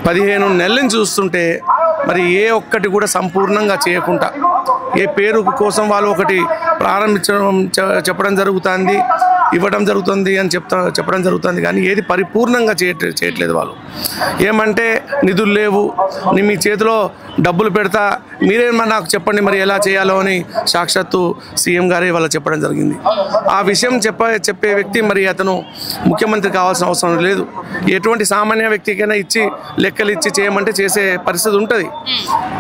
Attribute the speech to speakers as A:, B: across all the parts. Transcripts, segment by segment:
A: 15 నెలల నుంచి చూస్తుంటే మరి ఏ ఒక్కటి కూడా సంపూర్ణంగా చేయకుండా ఏ పేరు కోసం వాళ్ళు ఒకటి ప్రారంభించడం చెప్పడం జరుగుతుంది, ఇవ్వడం జరుగుతుంది అని చెప్పడం జరుగుతుంది, కానీ ఏది పరిపూర్ణంగా చేయట్లేదు వాళ్ళు. ఏమంటే నిధులు లేవు, మీ చేతిలో డబ్బులు పెడతా, మీరేమన్నా నాకు చెప్పండి మరి ఎలా చేయాలో అని సాక్షాత్తు సీఎం గారే వాళ్ళు చెప్పడం జరిగింది. ఆ విషయం చెప్పే వ్యక్తి మరి అతను ముఖ్యమంత్రి కావాల్సిన అవసరం లేదు. ఎటువంటి సామాన్య వ్యక్తికైనా ఇచ్చి లెక్కలు ఇచ్చి చేయమంటే చేసే పరిస్థితి ఉంటుంది.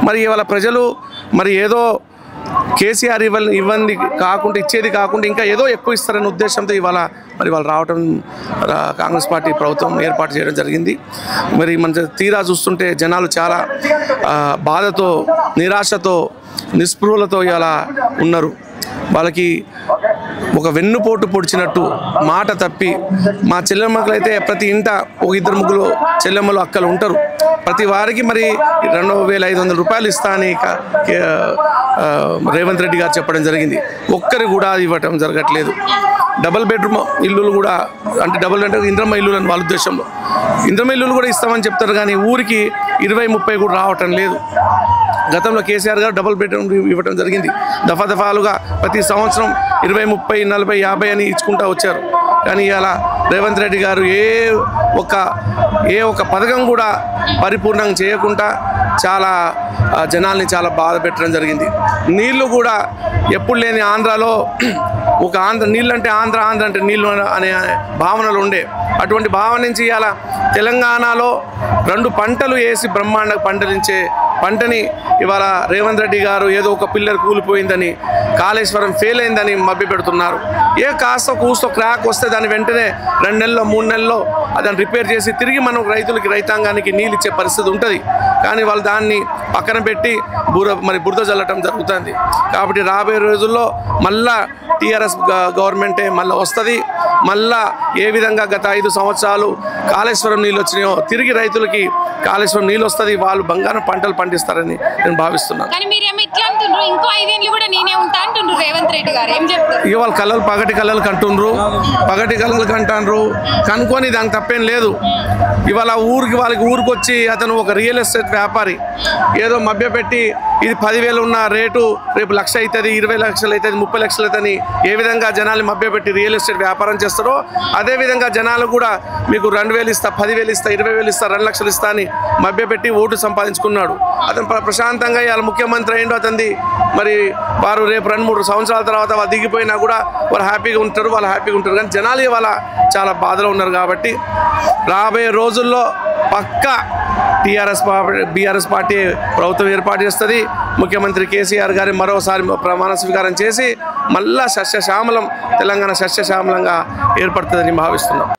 A: మరి ఇవాళ ప్రజలు మరి ఏదో కేసీఆర్ ఇవ్వండి కాకుండా ఇచ్చేది కాకుండా ఇంకా ఏదో ఎక్కువ ఇస్తారనే ఉద్దేశంతో ఇవాళ మరి వాళ్ళు రావటం కాంగ్రెస్ పార్టీ ప్రభుత్వం ఏర్పాటు చేయడం జరిగింది. మరి మన తీరా చూస్తుంటే జనాలు చాలా బాధతో, నిరాశతో, నిస్పృహలతో ఇలా ఉన్నారు. వాళ్ళకి ఒక వెన్నుపోటు పొడిచినట్టు మాట తప్పి, మా చెల్లెమ్మకైతే ప్రతి ఇంట ఒక 2-3 చెల్లెమ్మలు అక్కలు ఉంటారు. ప్రతి వారికి మరి 2500 రూపాయలు ఇస్తా అని రేవంత్ రెడ్డి గారు చెప్పడం జరిగింది. ఒక్కరు కూడా ఇవ్వటం జరగట్లేదు. డబుల్ బెడ్రూమ్ ఇల్లులు కూడా, అంటే డబుల్ అంటే ఇంద్రమ్మ ఇల్లులు అని వాళ్ళ ఉద్దేశంలో ఇంద్రమ్మ ఇల్లులు కూడా ఇస్తామని చెప్తారు, కానీ ఊరికి 20-30 కూడా రావటం లేదు. గతంలో కేసీఆర్ గారు డబుల్ బెడ్రూమ్ ఇవ్వడం జరిగింది. దఫాలుగా ప్రతి సంవత్సరం 20, 30, 40, 50 అని ఇచ్చుకుంటూ వచ్చారు. కానీ ఇలా రేవంత్ రెడ్డి గారు ఏ ఒక్క పథకం కూడా పరిపూర్ణంగా చేయకుండా చాలా జనాల్ని చాలా బాధ పెట్టడం జరిగింది. నీళ్లు కూడా ఎప్పుడు లేని ఆంధ్రాలో ఒక నీళ్ళు అంటే ఆంధ్ర అంటే నీళ్ళు అనే భావనలు ఉండే, అటువంటి భావన నుంచి ఇవాళ తెలంగాణలో 2 పంటలు వేసి బ్రహ్మాండంగా పంటలించే పంటని ఇవాళ రేవంత్ రెడ్డి గారు ఏదో ఒక పిల్లర్ కూలిపోయిందని, కాళేశ్వరం ఫెయిల్ అయిందని మభ్యపెడుతున్నారు. ఏ కాస్త కూస్తో క్రాక్ వస్తే దాన్ని వెంటనే 2 నెలల్లో 3 నెలల్లో దాన్ని రిపేర్ చేసి తిరిగి మనం రైతాంగానికి నీళ్ళు ఇచ్చే పరిస్థితి ఉంటుంది. కానీ వాళ్ళు దాన్ని పక్కన పెట్టి బురద చల్లటం జరుగుతుంది. కాబట్టి రాబోయే రోజుల్లో మళ్ళా టీఆర్ఎస్ గవర్నమెంటే మళ్ళీ వస్తుంది. మళ్ళా ఏ విధంగా గత 5 సంవత్సరాలు కాళేశ్వరం నీళ్ళు వచ్చినాయో తిరిగి రైతులకి కాళేశ్వరం నీళ్ళు వస్తుంది, వాళ్ళు బంగారం పంటలు పండిస్తారని నేను భావిస్తున్నాను. ఇక వాళ్ళు పగటి కళ్ళలు కంటారు కనుక్కొని దానికి తప్పేం లేదు. ఇవాళ వాళ్ళకి ఊరికి అతను ఒక రియల్ ఎస్టేట్ వ్యాపారి ఏదో మభ్యపెట్టి ఇది 10,000 ఉన్న రేటు రేపు 1,00,000 అవుతుంది, 20 లక్షలు అవుతుంది, 30 లక్షలు అవుతుంది, ఏ విధంగా జనాలు మభ్యపెట్టి రియల్ ఎస్టేట్ వ్యాపారం చేస్తారో అదేవిధంగా జనాలు కూడా మీకు 2,000 ఇస్తా, 10,000 ఇస్తా, 20,000 ఇస్తా, 2 లక్షలు ఇస్తా అని మభ్యపెట్టి ఓటు సంపాదించుకున్నాడు. అతను ప్రశాంతంగా ఇవాళ ముఖ్యమంత్రి అయిండు. అతనిది మరి వారు రేపు 2-3 సంవత్సరాల తర్వాత వాళ్ళు దిగిపోయినా కూడా వాళ్ళు హ్యాపీగా ఉంటారు. కానీ జనాలు ఇవాళ చాలా బాధలో ఉన్నారు. కాబట్టి రాబోయే రోజుల్లో పక్కా బీఆర్ఎస్ పార్టీ ప్రభుత్వం ఏర్పాటు చేస్తుంది. ముఖ్యమంత్రి కేసీఆర్ గారి మరోసారి ప్రమాణ స్వీకారం చేసి మళ్ళా తెలంగాణ సస్యశ్యామలంగా ఏర్పడుతుందని భావిస్తున్నాం.